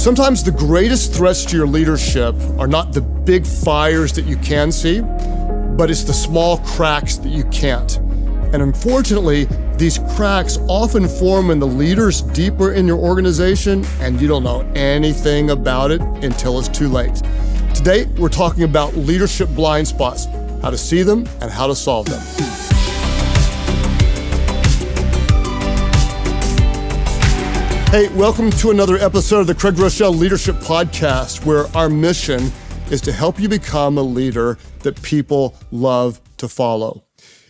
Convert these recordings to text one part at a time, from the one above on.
Sometimes the greatest threats to your leadership are not the big fires that you can see, but it's the small cracks that you can't. And unfortunately, these cracks often form when the leader's deeper in your organization and you don't know anything about it until it's too late. Today, we're talking about leadership blind spots, how to see them and how to solve them. Hey, welcome to another episode of the Groeschel Leadership Podcast, where our mission is to help you become a leader that people love to follow.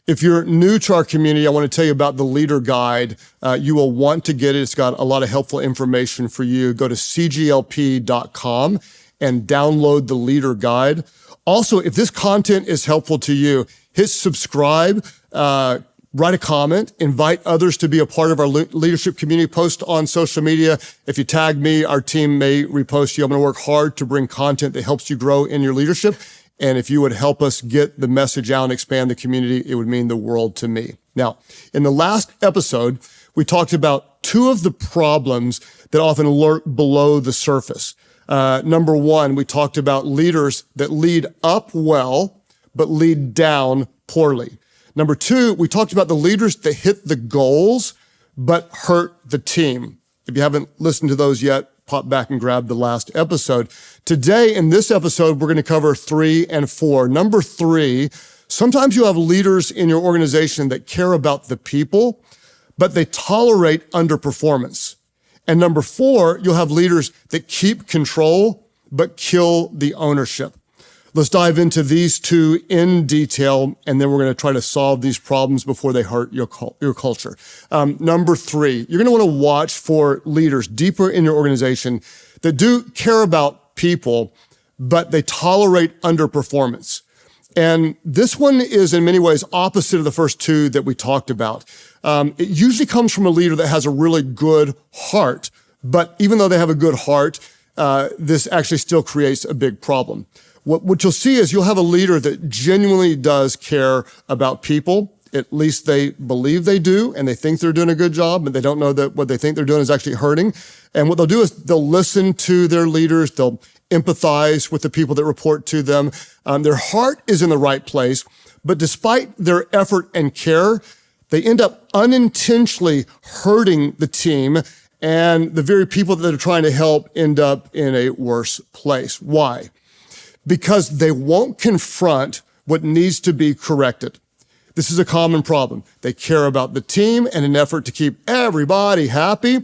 If you're new to our community, I want to tell you about the Leader Guide. You will want to get it. It's got a lot of helpful information for you. Go to CGLP.com and download the Leader Guide. Also, if this content is helpful to you, hit subscribe, write a comment, invite others to be a part of our leadership community, post on social media. If you tag me, our team may repost you. I'm going to work hard to bring content that helps you grow in your leadership. And if you would help us get the message out and expand the community, it would mean the world to me. Now, in the last episode, we talked about two of the problems that often lurk below the surface. Number one, we talked about leaders that lead up well, but lead down poorly. Number two, we talked about the leaders that hit the goals, but hurt the team. If you haven't listened to those yet, pop back and grab the last episode. Today, in this episode, we're going to cover 3 and 4. Number 3, sometimes you have leaders in your organization that care about the people, but they tolerate underperformance. And number 4, you'll have leaders that keep control, but kill the ownership. Let's dive into these two in detail, and then we're going to try to solve these problems before they hurt your culture. Number 3, you're going to want to watch for leaders deeper in your organization that do care about people, but they tolerate underperformance. And this one is in many ways opposite of the first two that we talked about. It usually comes from a leader that has a really good heart, but even though they have a good heart, this actually still creates a big problem. What you'll see is you'll have a leader that genuinely does care about people. At least they believe they do, and they think they're doing a good job, but they don't know that what they think they're doing is actually hurting. And what they'll do is they'll listen to their leaders. They'll empathize with the people that report to them. Their heart is in the right place, but despite their effort and care, they end up unintentionally hurting the team, and the very people that they're trying to help end up in a worse place. Why? Because they won't confront what needs to be corrected. This is a common problem. They care about the team, and in an effort to keep everybody happy,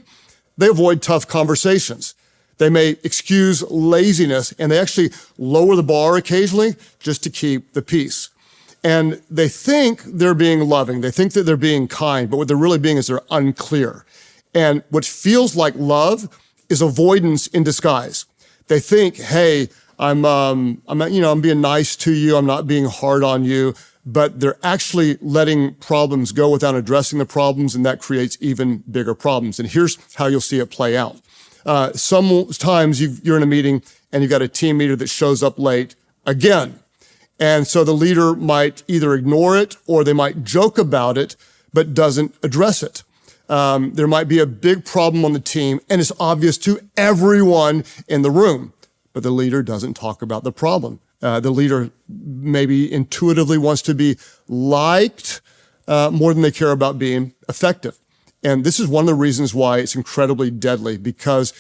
they avoid tough conversations. They may excuse laziness, and they actually lower the bar occasionally just to keep the peace. And they think they're being loving. They think that they're being kind, but what they're really being is they're unclear. And what feels like love is avoidance in disguise. They think, hey, I'm being nice to you. I'm not being hard on you, but they're actually letting problems go without addressing the problems, and that creates even bigger problems. And here's how you'll see it play out. Sometimes you're in a meeting and you've got a team leader that shows up late again. And so the leader might either ignore it or they might joke about it, but doesn't address it. There might be a big problem on the team, and it's obvious to everyone in the room. But the leader doesn't talk about the problem. The leader maybe intuitively wants to be liked more than they care about being effective. And this is one of the reasons why it's incredibly deadly, because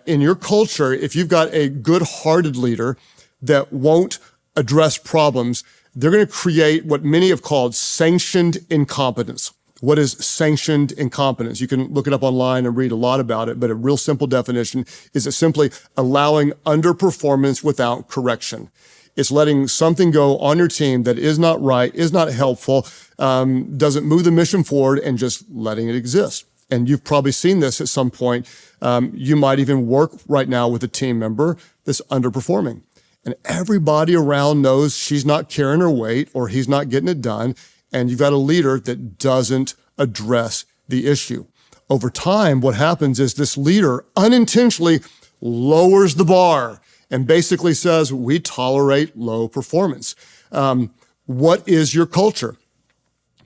in your culture, if you've got a good-hearted leader that won't address problems, they're going to create what many have called sanctioned incompetence. What is sanctioned incompetence? You can look it up online and read a lot about it, but a real simple definition is it's simply allowing underperformance without correction. It's letting something go on your team that is not right, is not helpful, doesn't move the mission forward, and just letting it exist. And you've probably seen this at some point. You might even work right now with a team member that's underperforming. And everybody around knows she's not carrying her weight or he's not getting it done. And you've got a leader that doesn't address the issue. Over time, what happens is this leader unintentionally lowers the bar and basically says, we tolerate low performance. What is your culture?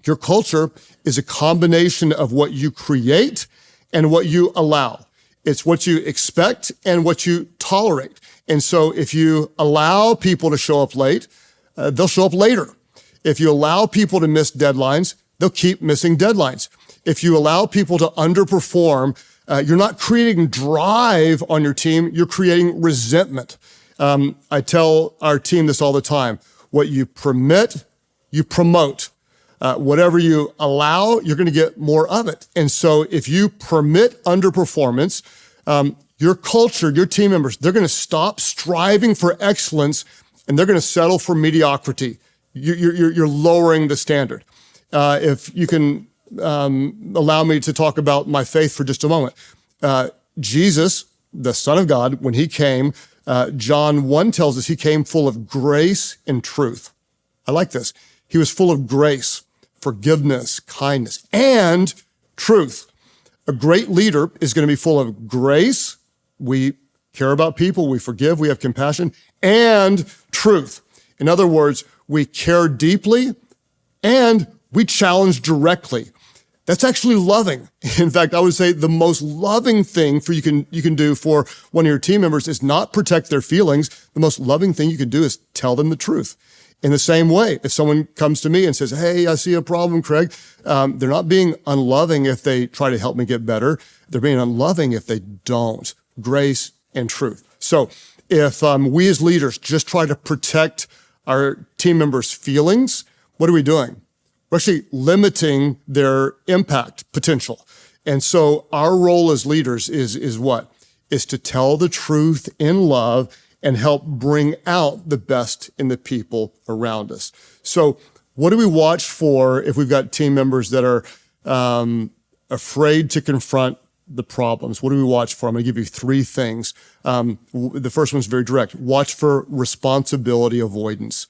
Your culture is a combination of what you create and what you allow. It's what you expect and what you tolerate. And so if you allow people to show up late, they'll show up later. If you allow people to miss deadlines, they'll keep missing deadlines. If you allow people to underperform, you're not creating drive on your team, you're creating resentment. I tell our team this all the time. What you permit, you promote. Whatever you allow, you're going to get more of it. And so if you permit underperformance, your culture, your team members, they're going to stop striving for excellence and they're going to settle for mediocrity. You're lowering the standard. If you can allow me to talk about my faith for just a moment. Jesus, the Son of God, when he came, John 1 tells us he came full of grace and truth. I like this. He was full of grace, forgiveness, kindness, and truth. A great leader is going to be full of grace. We care about people, we forgive, we have compassion, and truth. In other words, we care deeply and we challenge directly. That's actually loving. In fact, I would say the most loving thing you can do for one of your team members is not protect their feelings. The most loving thing you can do is tell them the truth. In the same way, if someone comes to me and says, hey, I see a problem, Craig, they're not being unloving if they try to help me get better. They're being unloving if they don't. Grace and truth. So if we as leaders just try to protect our team members' feelings, what are we doing? We're actually limiting their impact potential. And so our role as leaders is what? Is to tell the truth in love and help bring out the best in the people around us. So what do we watch for if we've got team members that are afraid to confront the problems? What do we watch for? I'm going to give you 3 things. The first one's very direct. Watch for responsibility avoidance.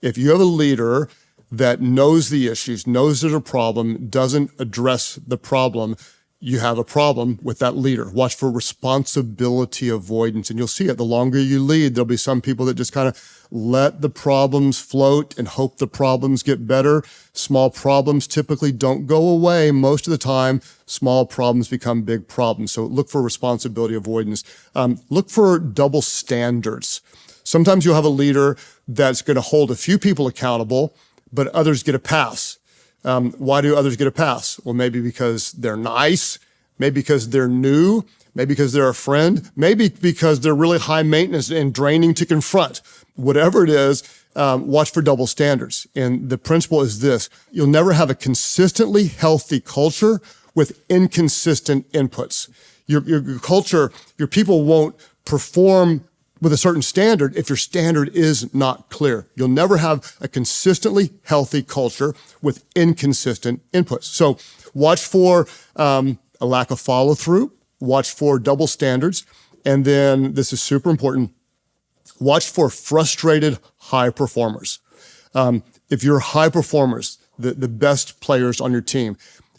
If you have a leader that knows the issues, knows there's a problem, doesn't address the problem, you have a problem with that leader. Watch for responsibility avoidance. And you'll see it. The longer you lead, there'll be some people that just kind of let the problems float and hope the problems get better. Small problems typically don't go away. Most of the time, small problems become big problems. So look for responsibility avoidance. Look for double standards. Sometimes you'll have a leader that's going to hold a few people accountable, but others get a pass. Why do others get a pass? Well, maybe because they're nice, maybe because they're new, maybe because they're a friend, maybe because they're really high maintenance and draining to confront. Whatever it is, watch for double standards. And the principle is this: you'll never have a consistently healthy culture with inconsistent inputs. Your culture, your people won't perform with a certain standard if your standard is not clear. You'll never have a consistently healthy culture with inconsistent inputs. So watch for a lack of follow-through, watch for double standards, and then this is super important, watch for frustrated high performers. If you're high performers, the best players on your team,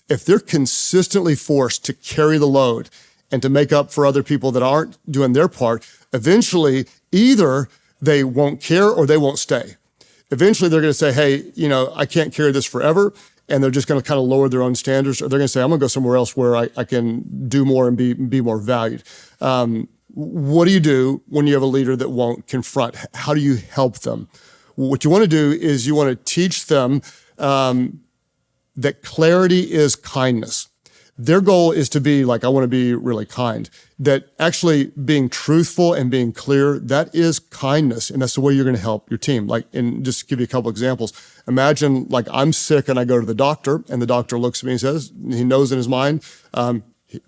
if they're consistently forced to carry the load and to make up for other people that aren't doing their part, eventually either they won't care or they won't stay. Eventually they're going to say, hey, I can't carry this forever. And they're just going to kind of lower their own standards, or they're going to say, I'm going to go somewhere else where I can do more and be more valued. What do you do when you have a leader that won't confront? How do you help them? What you want to do is you want to teach them that clarity is kindness. Their goal is to be like, I want to be really kind. That actually being truthful and being clear, that is kindness. And that's the way you're going to help your team. And just give you a couple examples. Imagine I'm sick and I go to the doctor and the doctor looks at me and says, he knows in his mind,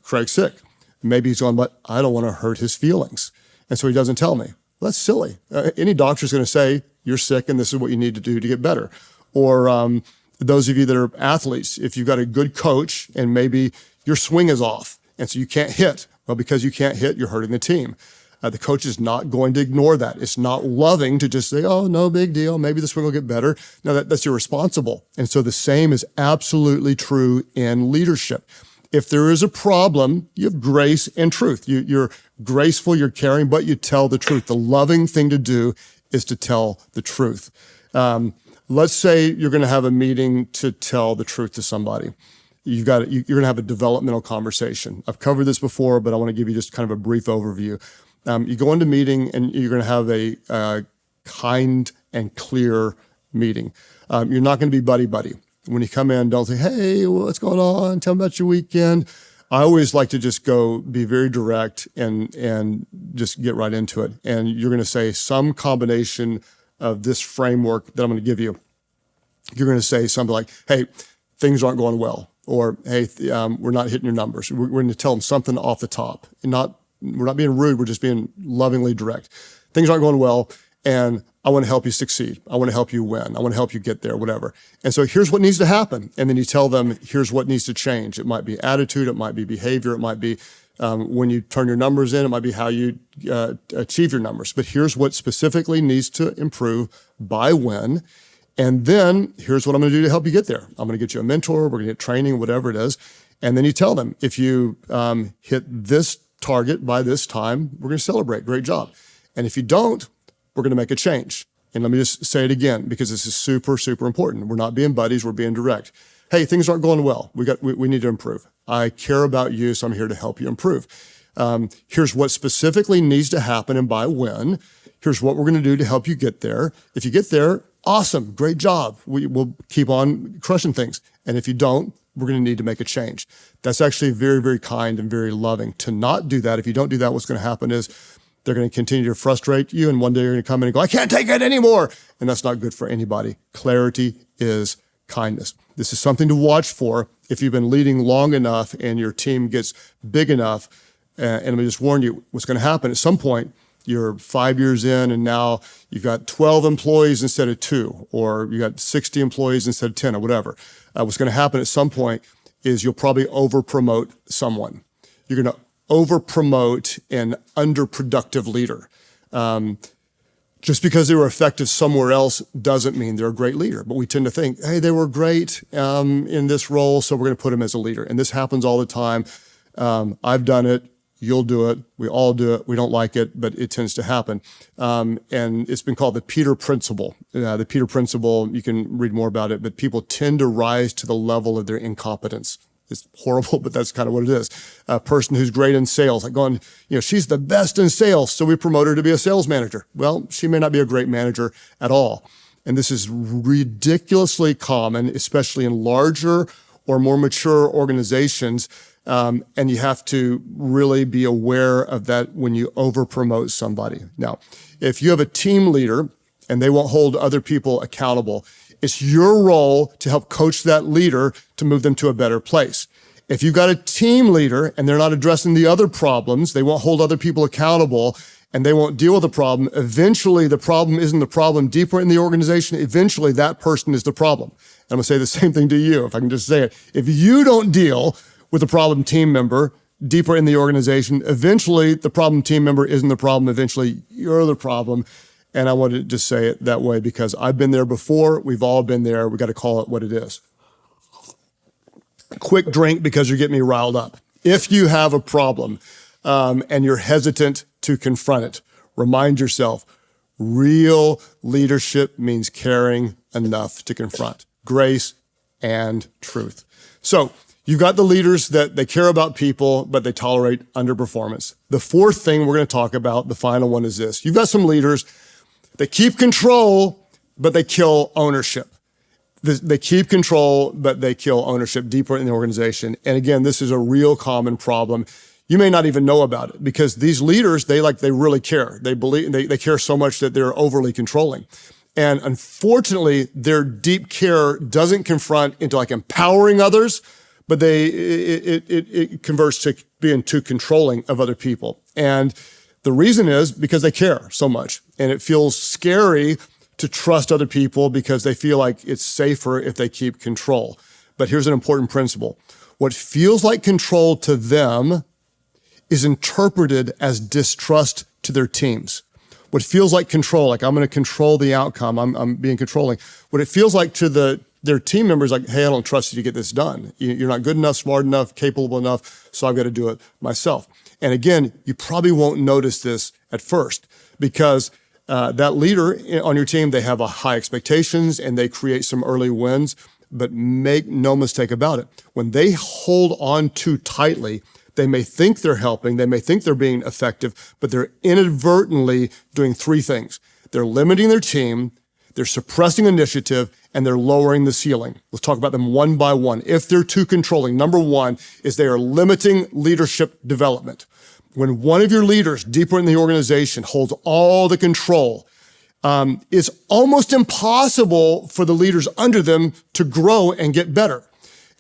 Craig's sick. Maybe he's going, but I don't want to hurt his feelings. And so he doesn't tell me. Well, that's silly. Any doctor's going to say, you're sick and this is what you need to do to get better. Or, those of you that are athletes, if you've got a good coach and maybe your swing is off and so you can't hit, well, because you can't hit, you're hurting the team. The coach is not going to ignore that. It's not loving to just say, oh, no big deal. Maybe the swing will get better. No, that's irresponsible. And so the same is absolutely true in leadership. If there is a problem, you have grace and truth. You're graceful, you're caring, but you tell the truth. The loving thing to do is to tell the truth. Let's say you're going to have a meeting to tell the truth to somebody. you're going to have a developmental conversation. I've covered this before, but I want to give you just kind of a brief overview. You go into meeting and you're going to have a kind and clear meeting. You're not going to be buddy-buddy. When you come in, don't say, hey, what's going on? Tell me about your weekend. I always like to just be very direct and just get right into it. And you're going to say some combination of this framework that I'm going to give you. You're going to say something like, hey, things aren't going well. Or, hey, we're not hitting your numbers. We're going to tell them something off the top. And we're not being rude. We're just being lovingly direct. Things aren't going well, and I want to help you succeed. I want to help you win. I want to help you get there, whatever. And so here's what needs to happen. And then you tell them, here's what needs to change. It might be attitude. It might be behavior. It might be when you turn your numbers in. It might be how you achieve your numbers. But here's what specifically needs to improve by when. And then here's what I'm going to do to help you get there. I'm going to get you a mentor. We're going to get training, whatever it is. And then you tell them, if you hit this target by this time, we're going to celebrate. Great job. And if you don't, we're going to make a change. And let me just say it again, because this is super, super important. We're not being buddies. We're being direct. Hey, things aren't going well. We need to improve. I care about you, so I'm here to help you improve. Here's what specifically needs to happen and by when. Here's what we're going to do to help you get there. If you get there, awesome, great job. We'll keep on crushing things. And if you don't, we're going to need to make a change. That's actually very, very kind and very loving. To not do that, if you don't do that, what's going to happen is they're going to continue to frustrate you. And one day you're going to come in and go, I can't take it anymore. And that's not good for anybody. Clarity is kindness. This is something to watch for if you've been leading long enough and your team gets big enough. And let me just warn you, what's going to happen at some point, you're 5 years in and now you've got 12 employees instead of 2, or you got 60 employees instead of 10 or whatever. What's going to happen at some point is you'll probably over-promote someone. You're going to over-promote an underproductive leader. Just because they were effective somewhere else doesn't mean they're a great leader. But we tend to think, hey, they were great in this role, so we're going to put them as a leader. And this happens all the time. I've done it. You'll do it. We all do it. We don't like it, but it tends to happen. And it's been called the Peter Principle. The Peter Principle, you can read more about it, but people tend to rise to the level of their incompetence. It's horrible, but that's kind of what it is. A person who's great in sales, like going, she's the best in sales, so we promote her to be a sales manager. Well, she may not be a great manager at all. And this is ridiculously common, especially in larger or more mature organizations. And you have to really be aware of that when you over-promote somebody. Now, if you have a team leader and they won't hold other people accountable, it's your role to help coach that leader to move them to a better place. If you've got a team leader and they're not addressing the other problems, they won't hold other people accountable, and they won't deal with the problem, eventually the problem isn't the problem deeper in the organization. Eventually that person is the problem. And I'm going to say the same thing to you, if I can just say it. If you don't deal with the problem team member deeper in the organization, eventually the problem team member isn't the problem. Eventually you're the problem. And I want to just say it that way because I've been there before. We've all been there. We got to call it what it is. Quick drink because you're getting me riled up. If you have a problem and you're hesitant to confront it, remind yourself, real leadership means caring enough to confront. Grace and truth. So you've got the leaders that they care about people, but they tolerate underperformance. The fourth thing we're going to talk about, the final one, is this. You've got some leaders that keep control, but they kill ownership. They keep control, but they kill ownership deeper in the organization. And again, this is a real common problem. You may not even know about it because these leaders, they really care. They care so much that they're overly controlling. And unfortunately, their deep care doesn't confront into empowering others, but it converts to being too controlling of other people. And the reason is because they care so much, and it feels scary to trust other people because they feel like it's safer if they keep control. But here's an important principle. What feels like control to them is interpreted as distrust to their teams. What feels like control, like I'm going to control the outcome, I'm being controlling. What it feels like to their team members, like, hey, I don't trust you to get this done. You're not good enough, smart enough, capable enough, so I've got to do it myself. And again, you probably won't notice this at first because that leader on your team, they have high expectations and they create some early wins. But make no mistake about it. When they hold on too tightly, they may think they're helping, they may think they're being effective, but they're inadvertently doing three things. They're limiting their team, they're suppressing initiative, and they're lowering the ceiling. Let's talk about them one by one. If they're too controlling, number one is they are limiting leadership development. When one of your leaders deeper in the organization holds all the control, it's almost impossible for the leaders under them to grow and get better.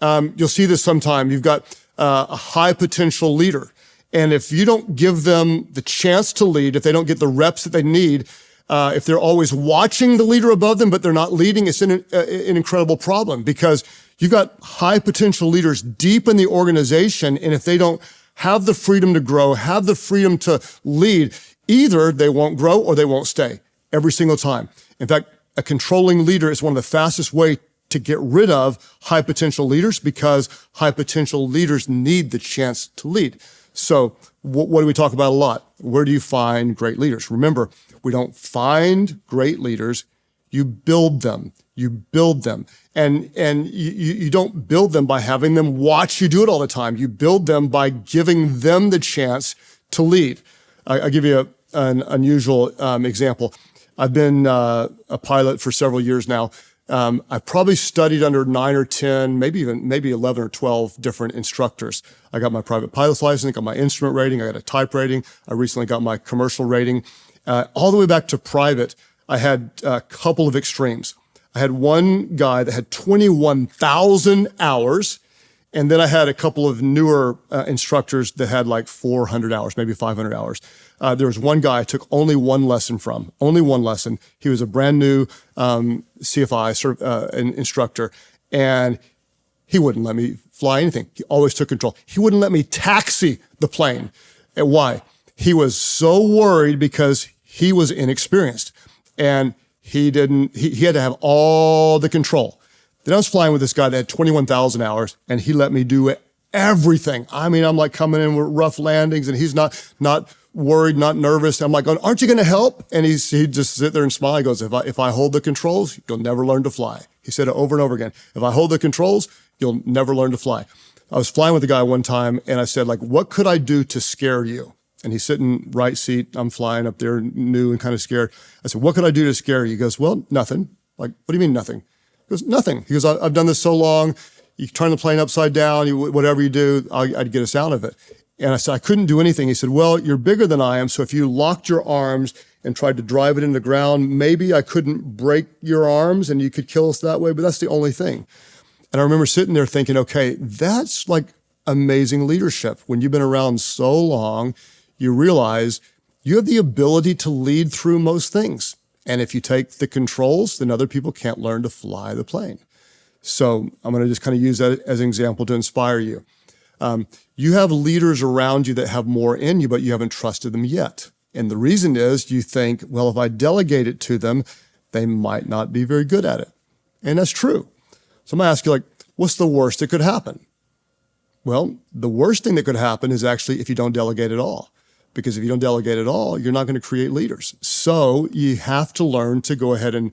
You'll see this sometime. You've got a high potential leader. And if you don't give them the chance to lead, if they don't get the reps that they need, if they're always watching the leader above them, but they're not leading, it's an incredible problem because you've got high potential leaders deep in the organization. And if they don't have the freedom to grow, have the freedom to lead, either they won't grow or they won't stay every single time. In fact, a controlling leader is one of the fastest ways to get rid of high potential leaders because high potential leaders need the chance to lead. So what do we talk about a lot? Where do you find great leaders? Remember, we don't find great leaders. You build them. You build them. And you don't build them by having them watch you do it all the time. You build them by giving them the chance to lead. I'll give you an unusual example. I've been a pilot for several years now. I've probably studied under 9 or 10, maybe 11 or 12 different instructors. I got my private pilot's license, I got my instrument rating, I got a type rating. I recently got my commercial rating. All the way back to private, I had a couple of extremes. I had one guy that had 21,000 hours, and then I had a couple of newer instructors that had like 400 hours, maybe 500 hours. There was one guy I took only one lesson from, only one lesson. He was a brand new CFI instructor, and he wouldn't let me fly anything. He always took control. He wouldn't let me taxi the plane. And why? He was so worried because he was inexperienced, and he had to have all the control. Then I was flying with this guy that had 21,000 hours, and he let me do everything. I mean, I'm like coming in with rough landings, and he's not worried, not nervous. I'm like, aren't you going to help? And he'd just sit there and smile. He goes, if I hold the controls, you'll never learn to fly. He said it over and over again. If I hold the controls, you'll never learn to fly. I was flying with a guy one time, and I said, like, what could I do to scare you? And he's sitting right seat. I'm flying up there, new and kind of scared. I said, what could I do to scare you? He goes, well, nothing. Like, what do you mean nothing? He goes, nothing. He goes, I've done this so long. You turn the plane upside down, whatever you do, I'd get us out of it. And I said, I couldn't do anything. He said, well, you're bigger than I am. So if you locked your arms and tried to drive it into the ground, maybe I couldn't break your arms and you could kill us that way. But that's the only thing. And I remember sitting there thinking, okay, that's like amazing leadership. When you've been around so long, you realize you have the ability to lead through most things. And if you take the controls, then other people can't learn to fly the plane. So I'm going to just kind of use that as an example to inspire you. You have leaders around you that have more in you, but you haven't trusted them yet. And the reason is you think, well, if I delegate it to them, they might not be very good at it. And that's true. So I'm going to ask you, like, what's the worst that could happen? Well, the worst thing that could happen is actually if you don't delegate at all. Because if you don't delegate at all, you're not going to create leaders. So you have to learn to go ahead and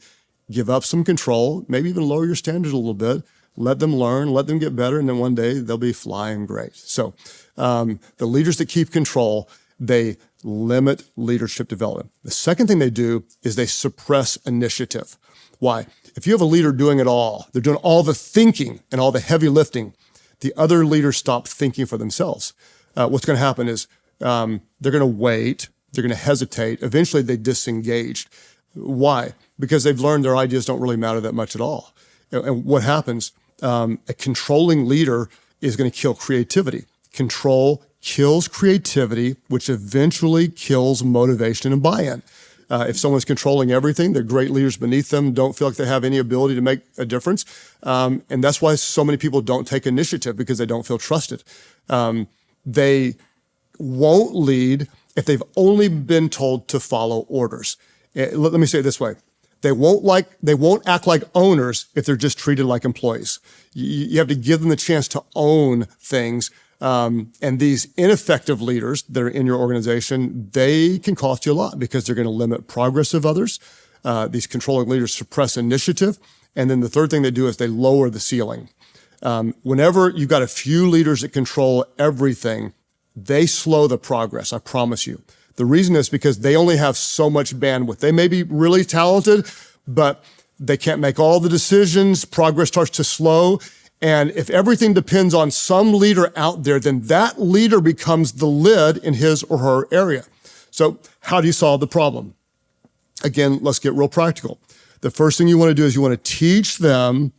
give up some control, maybe even lower your standards a little bit, let them learn, let them get better, and then one day they'll be flying great. So the leaders that keep control, they limit leadership development. The second thing they do is they suppress initiative. Why? If you have a leader doing it all, they're doing all the thinking and all the heavy lifting, the other leaders stop thinking for themselves. What's going to happen is they're going to wait, they're going to hesitate. Eventually they disengage. Why? Because they've learned their ideas don't really matter that much at all. And what happens? A controlling leader is going to kill creativity. Control kills creativity, which eventually kills motivation and buy-in. If someone's controlling everything, the great leaders beneath them don't feel like they have any ability to make a difference. And that's why so many people don't take initiative, because they don't feel trusted. They won't lead if they've only been told to follow orders. Let me say it this way. They won't act like owners if they're just treated like employees. You have to give them the chance to own things. And these ineffective leaders that are in your organization, they can cost you a lot because they're going to limit progress of others. These controlling leaders suppress initiative, And then the third thing they do is they lower the ceiling. Whenever you've got a few leaders that control everything, they slow the progress, I promise you. The reason is because they only have so much bandwidth. They may be really talented, but they can't make all the decisions. Progress starts to slow. And if everything depends on some leader out there, then that leader becomes the lid in his or her area. So how do you solve the problem? Again, let's get real practical. The first thing you want to do is you want to teach them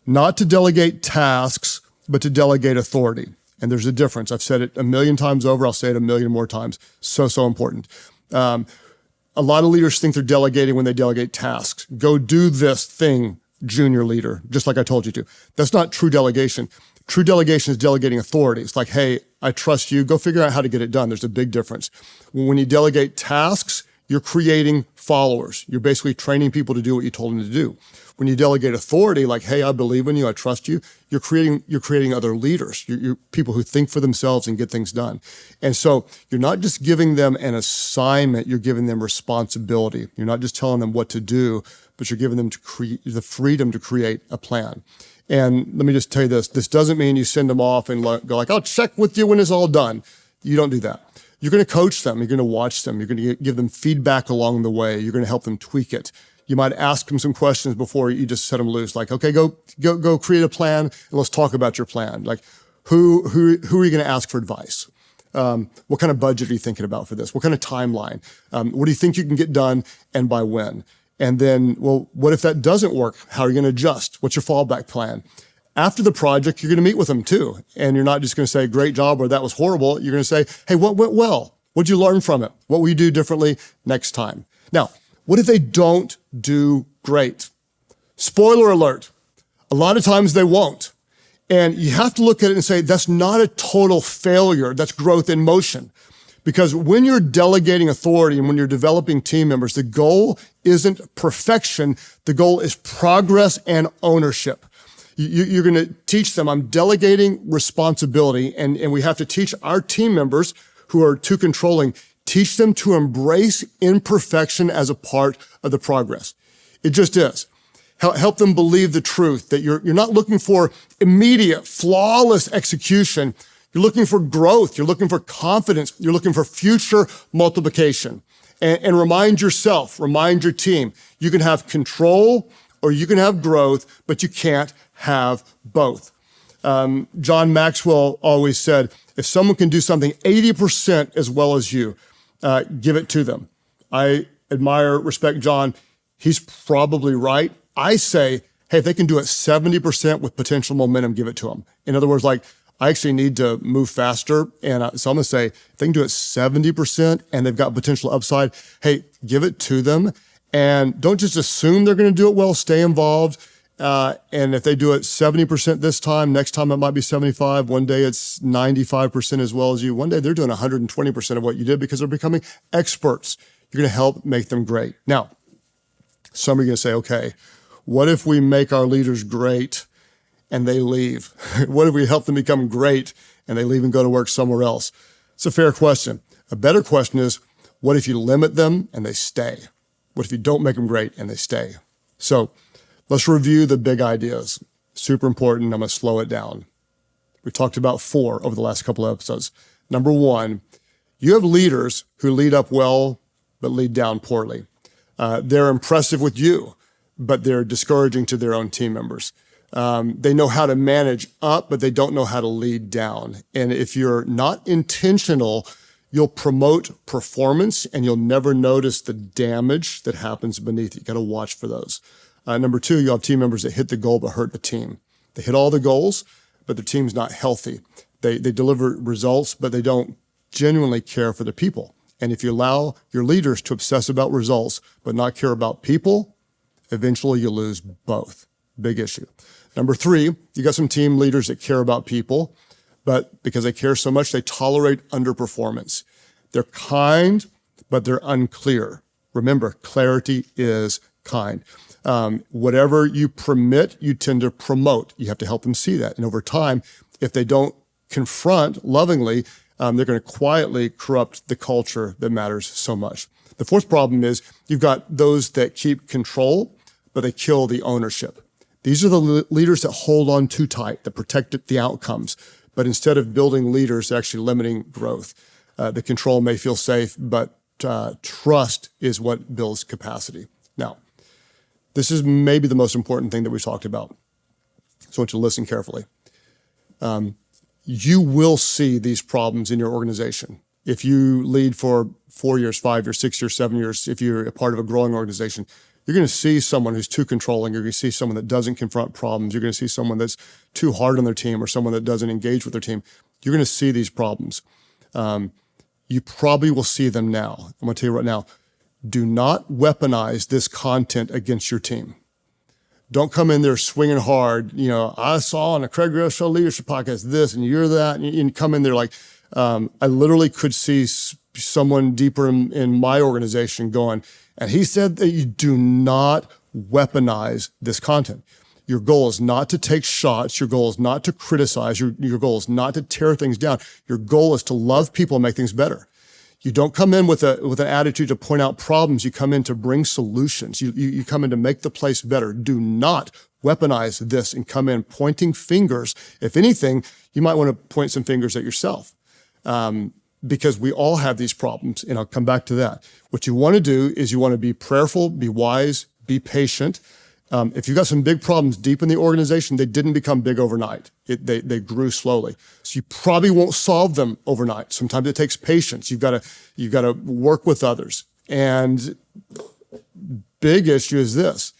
not to delegate tasks, but to delegate authority. And there's a difference. I've said it a million times over. I'll say it a million more times. So important. A lot of leaders think they're delegating when they delegate tasks. Go do this thing, junior leader, just like I told you to. That's not true delegation. True delegation is delegating authority. It's like, hey, I trust you. Go figure out how to get it done. There's a big difference. When you delegate tasks, you're creating followers. You're basically training people to do what you told them to do. When you delegate authority, like, hey, I believe in you, I trust you, you're creating other leaders. You're people who think for themselves and get things done. And so you're not just giving them an assignment, you're giving them responsibility. You're not just telling them what to do, but you're giving them the freedom to create a plan. And let me just tell you this doesn't mean you send them off and go like, I'll check with you when it's all done. You don't do that. You're going to coach them. You're going to watch them. You're going to give them feedback along the way. You're going to help them tweak it. You might ask them some questions before you just set them loose. Like, okay, go create a plan and let's talk about your plan. Like, who are you going to ask for advice? What kind of budget are you thinking about for this? What kind of timeline? What do you think you can get done and by when? And then, well, what if that doesn't work? How are you going to adjust? What's your fallback plan? After the project, you're going to meet with them too. And you're not just going to say, great job, or that was horrible. You're going to say, hey, what went well? What'd you learn from it? What will you do differently next time? Now, what if they don't do great? Spoiler alert. A lot of times they won't. And you have to look at it and say, that's not a total failure. That's growth in motion. Because when you're delegating authority and when you're developing team members, the goal isn't perfection. The goal is progress and ownership. You're going to teach them, I'm delegating responsibility, and we have to teach our team members who are too controlling, teach them to embrace imperfection as a part of the progress. It just is. Help them believe the truth that you're not looking for immediate, flawless execution. You're looking for growth. You're looking for confidence. You're looking for future multiplication. And remind yourself, remind your team, you can have control or you can have growth, but you can't have both. John Maxwell always said, if someone can do something 80% as well as you, give it to them. I admire, respect John. He's probably right. I say, hey, if they can do it 70% with potential momentum, give it to them. In other words, like, I actually need to move faster. And so I'm going to say, if they can do it 70% and they've got potential upside, hey, give it to them. And don't just assume they're going to do it well, stay involved. And if they do it 70% this time, next time it might be 75. One day it's 95% as well as you. One day they're doing 120% of what you did because they're becoming experts. You're going to help make them great. Now, some are going to say, okay, what if we make our leaders great and they leave? What if we help them become great and they leave and go to work somewhere else? It's a fair question. A better question is, what if you limit them and they stay? What if you don't make them great and they stay? So let's review the big ideas. Super important. I'm going to slow it down. We talked about 4 over the last couple of episodes. Number 1, you have leaders who lead up well, but lead down poorly. They're impressive with you, but they're discouraging to their own team members. They know how to manage up, but they don't know how to lead down. And if you're not intentional, you'll promote performance and you'll never notice the damage that happens beneath it. You got to watch for those. Number 2, you have team members that hit the goal but hurt the team. They hit all the goals, but their team's not healthy. They deliver results, but they don't genuinely care for the people. And if you allow your leaders to obsess about results but not care about people, eventually you lose both. Big issue. Number 3, you got some team leaders that care about people, but because they care so much, they tolerate underperformance. They're kind, but they're unclear. Remember, clarity is kind. Whatever you permit, you tend to promote. You have to help them see that. And over time, if they don't confront lovingly, they're going to quietly corrupt the culture that matters so much. The 4th problem is you've got those that keep control, but they kill the ownership. These are the leaders that hold on too tight, that protect the outcomes. But instead of building leaders, they're actually limiting growth. The control may feel safe, but trust is what builds capacity. Now, this is maybe the most important thing that we've talked about. So I want you to listen carefully. You will see these problems in your organization. If you lead for 4 years, 5 years, 6 years, 7 years, if you're a part of a growing organization, you're going to see someone who's too controlling. You're going to see someone that doesn't confront problems. You're going to see someone that's too hard on their team or someone that doesn't engage with their team. You're going to see these problems. You probably will see them now. I'm going to tell you right now, do not weaponize this content against your team. Don't come in there swinging hard. I saw on a Craig Groeschel leadership podcast this, and you're that, and you come in there like, I literally could see someone deeper in my organization going, and he said that you do not weaponize this content. Your goal is not to take shots. Your goal is not to criticize. Your goal is not to tear things down. Your goal is to love people and make things better. You don't come in with an attitude to point out problems. You come in to bring solutions. You come in to make the place better. Do not weaponize this and come in pointing fingers. If anything, you might want to point some fingers at yourself. Because we all have these problems, and I'll come back to that. What you want to do is you want to be prayerful, be wise, be patient. If you've got some big problems deep in the organization, they didn't become big overnight. They grew slowly. So you probably won't solve them overnight. Sometimes it takes patience. You've got to work with others. And big issue is this.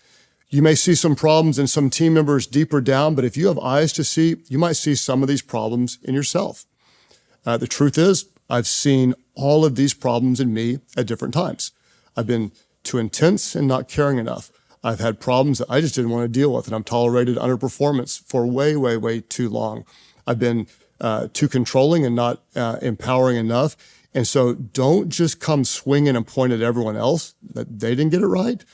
You may see some problems in some team members deeper down, but if you have eyes to see, you might see some of these problems in yourself. The truth is, I've seen all of these problems in me at different times. I've been too intense and not caring enough. I've had problems that I just didn't want to deal with, and I've tolerated underperformance for way, way, way too long. I've been too controlling and not empowering enough. And so don't just come swinging and point at everyone else that they didn't get it right,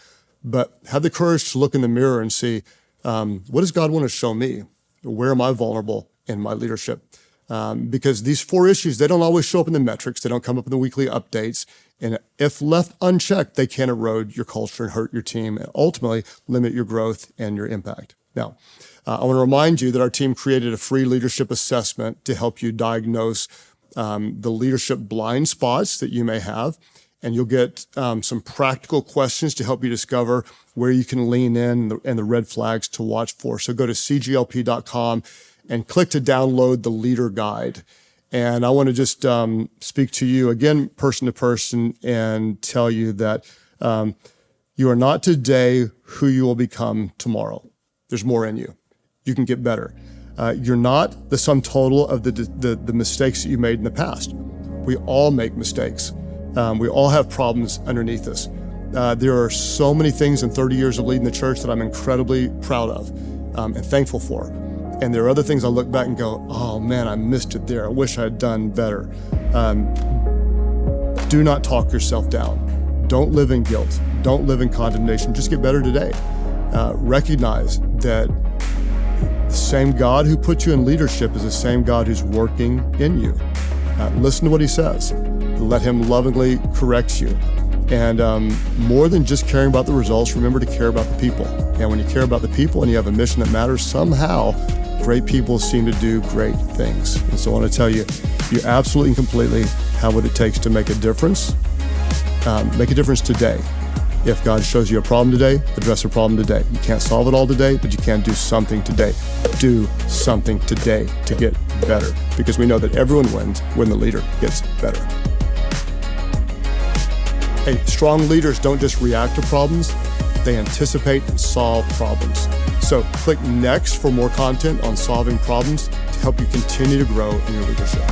but have the courage to look in the mirror and see, what does God want to show me? Where am I vulnerable in my leadership? Because these 4 issues, they don't always show up in the metrics. They don't come up in the weekly updates. And if left unchecked, they can erode your culture and hurt your team and ultimately limit your growth and your impact. Now, I want to remind you that our team created a free leadership assessment to help you diagnose the leadership blind spots that you may have. And you'll get some practical questions to help you discover where you can lean in and the red flags to watch for. So go to cglp.com and click to download the leader guide. And I want to just speak to you again, person to person, and tell you that you are not today who you will become tomorrow. There's more in you. You can get better. You're not the sum total of the mistakes that you made in the past. We all make mistakes. We all have problems underneath us. There are so many things in 30 years of leading the church that I'm incredibly proud of and thankful for. And there are other things I look back and go, oh man, I missed it there. I wish I had done better. Do not talk yourself down. Don't live in guilt. Don't live in condemnation. Just get better today. Recognize that the same God who put you in leadership is the same God who's working in you. Listen to what he says. Let him lovingly correct you. And more than just caring about the results, remember to care about the people. And when you care about the people and you have a mission that matters, somehow great people seem to do great things. And so I want to tell you, you absolutely and completely have what it takes to make a difference. Make a difference today. If God shows you a problem today, address a problem today. You can't solve it all today, but you can do something today. Do something today to get better, because we know that everyone wins when the leader gets better. Hey, strong leaders don't just react to problems, they anticipate and solve problems. So click next for more content on solving problems to help you continue to grow in your leadership.